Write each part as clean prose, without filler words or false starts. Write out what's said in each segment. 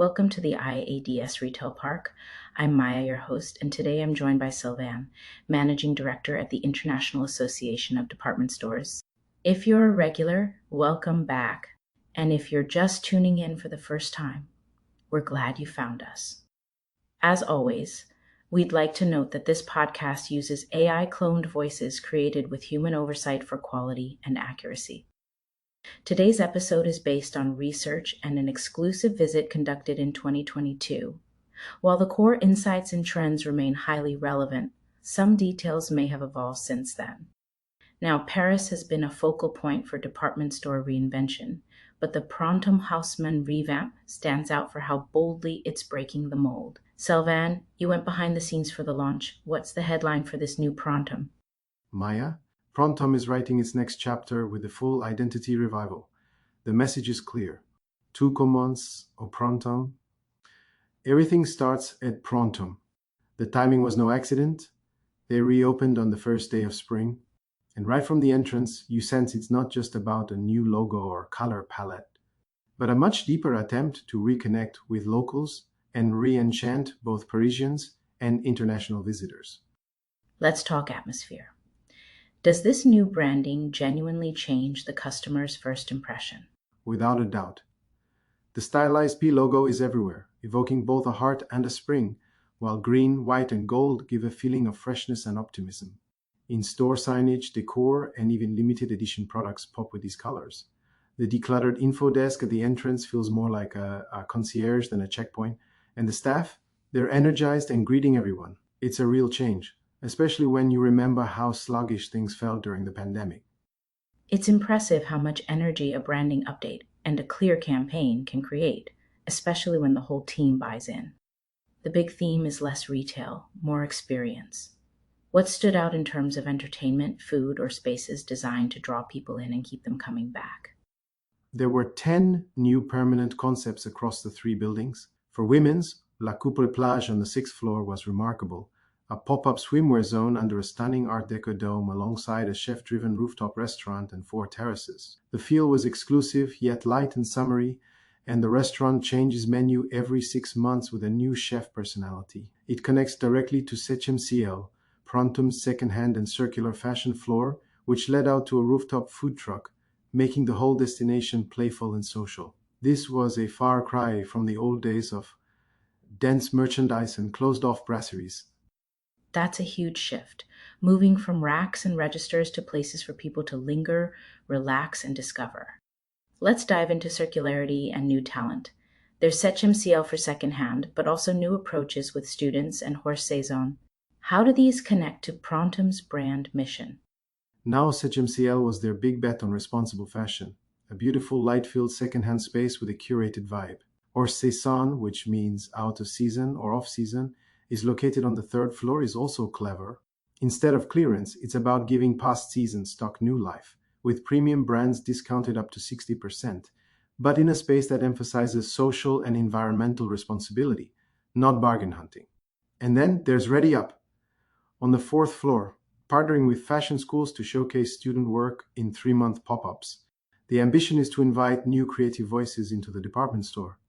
Welcome to the IADS Retail Park. I'm Maya, your host, and today I'm joined by Sylvan, Managing Director at the International Association of Department Stores. If you're a regular, welcome back. And if you're just tuning in for the first time, we're glad you found us. As always, we'd like to note that this podcast uses AI cloned voices created with human oversight for quality and accuracy. Today's episode is based on research and an exclusive visit conducted in 2022. While the core insights and trends remain highly relevant, some details may have evolved since then. Now, Paris has been a focal point for department store reinvention, but the Printemps Haussmann revamp stands out for how boldly it's breaking the mold. Sylvan, you went behind the scenes for the launch. What's the headline for this new Printemps? Maya, Printemps is writing its next chapter with a full identity revival. The message is clear. Tout commence au printemps. Everything starts at Printemps. The timing was no accident. They reopened on the first day of spring. And right from the entrance, you sense it's not just about a new logo or color palette, but a much deeper attempt to reconnect with locals and re-enchant both Parisians and international visitors. Let's talk atmosphere. Does this new branding genuinely change the customer's first impression? Without a doubt. The stylized P logo is everywhere, evoking both a heart and a spring, while green, white, and gold give a feeling of freshness and optimism. In-store signage, decor, and even limited edition products pop with these colors. The decluttered info desk at the entrance feels more like a concierge than a checkpoint, and the staff, they're energized and greeting everyone. It's a real change, especially when you remember how sluggish things felt during the pandemic. It's impressive how much energy a branding update and a clear campaign can create, especially when the whole team buys in. The big theme is less retail, more experience. What stood out in terms of entertainment, food, or spaces designed to draw people in and keep them coming back? There were 10 new permanent concepts across the 3 buildings. For women's, La Couple Plage on the 6th floor was remarkable. A pop-up swimwear zone under a stunning Art Deco dome alongside a chef-driven rooftop restaurant and 4 terraces. The feel was exclusive, yet light and summery, and the restaurant changes menu every 6 months with a new chef personality. It connects directly to 7 Ciel, Printemps' second-hand and circular fashion floor, which led out to a rooftop food truck, making the whole destination playful and social. This was a far cry from the old days of dense merchandise and closed-off brasseries. That's a huge shift, moving from racks and registers to places for people to linger, relax, and discover. Let's dive into circularity and new talent. There's 7 Ciel for secondhand, but also new approaches with students and Horse Saison. How do these connect to Printemps' brand mission? Now 7 Ciel was their big bet on responsible fashion, a beautiful light-filled secondhand space with a curated vibe. Horse Saison, which means out of season or off season, is located on the 3rd floor, is also clever. Instead of clearance, it's about giving past season stock new life, with premium brands discounted up to 60%, but in a space that emphasizes social and environmental responsibility, not bargain hunting. And then there's Ready Up, on the 4th floor, partnering with fashion schools to showcase student work in 3-month pop-ups. The ambition is to invite new creative voices into the department store,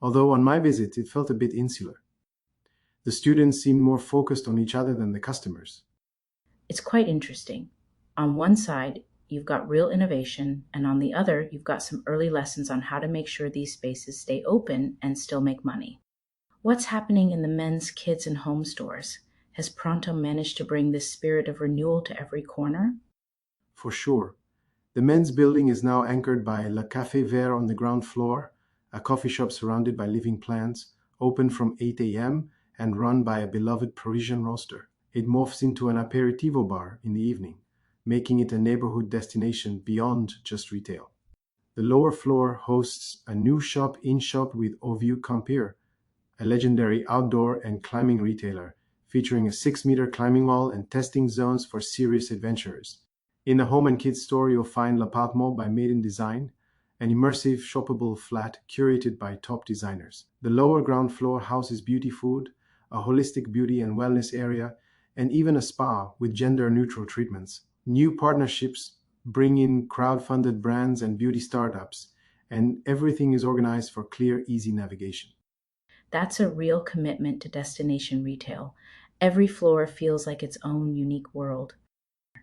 although on my visit it felt a bit insular. The students seemed more focused on each other than the customers. It's quite interesting. On one side, you've got real innovation, and on the other, you've got some early lessons on how to make sure these spaces stay open and still make money. What's happening in the men's, kids, and home stores? Has Printemps managed to bring this spirit of renewal to every corner? For sure. The men's building is now anchored by Le Café Vert on the ground floor, a coffee shop surrounded by living plants, open from 8 a.m., and run by a beloved Parisian roaster. It morphs into an aperitivo bar in the evening, making it a neighborhood destination beyond just retail. The lower floor hosts a new shop-in-shop with Au Vieux Campir, a legendary outdoor and climbing retailer, featuring a 6-meter climbing wall and testing zones for serious adventurers. In the home and kids store, you'll find L'Appartement by Made in Design, an immersive shoppable flat curated by top designers. The lower ground floor houses beauty food, a holistic beauty and wellness area, and even a spa with gender-neutral treatments. New partnerships bring in crowd-funded brands and beauty startups, and everything is organized for clear, easy navigation. That's a real commitment to destination retail. Every floor feels like its own unique world.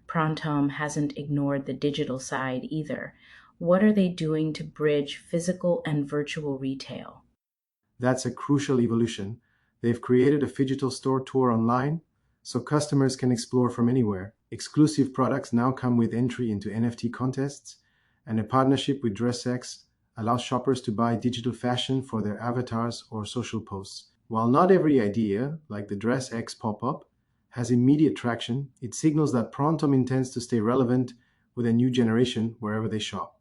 Printemps hasn't ignored the digital side either. What are they doing to bridge physical and virtual retail? That's a crucial evolution. They've created a phygital store tour online so customers can explore from anywhere. Exclusive products now come with entry into NFT contests, and a partnership with DressX allows shoppers to buy digital fashion for their avatars or social posts. While not every idea, like the DressX pop up, has immediate traction, it signals that Prontom intends to stay relevant with a new generation wherever they shop.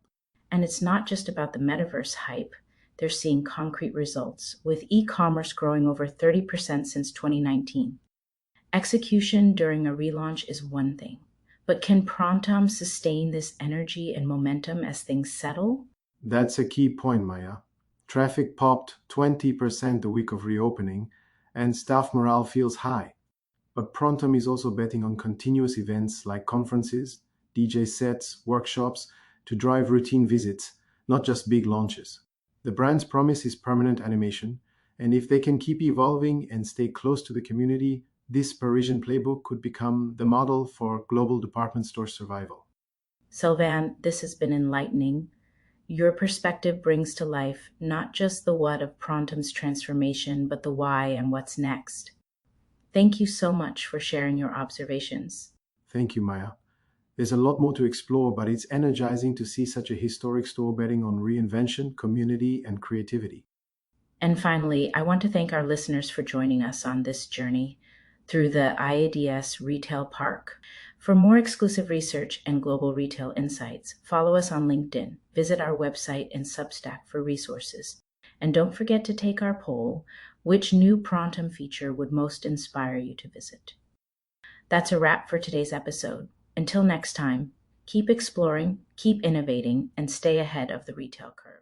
And it's not just about the metaverse hype. They're seeing concrete results, with e commerce growing over 30% since 2019. Execution during a relaunch is one thing, but can Prontom sustain this energy and momentum as things settle? That's a key point, Maya. Traffic popped 20% the week of reopening, and staff morale feels high. But Prontom is also betting on continuous events like conferences, DJ sets, workshops to drive routine visits, not just big launches. The brand's promise is permanent animation, and if they can keep evolving and stay close to the community, this Parisian playbook could become the model for global department store survival. Sylvan, this has been enlightening. Your perspective brings to life not just the what of Prontom's transformation, but the why and what's next. Thank you so much for sharing your observations. Thank you, Maya. There's a lot more to explore, but it's energizing to see such a historic store betting on reinvention, community, and creativity. And finally, I want to thank our listeners for joining us on this journey through the IADS Retail Park. For more exclusive research and global retail insights, follow us on LinkedIn, visit our website and Substack for resources. And don't forget to take our poll: which new Prontom feature would most inspire you to visit? That's a wrap for today's episode. Until next time, keep exploring, keep innovating, and stay ahead of the retail curve.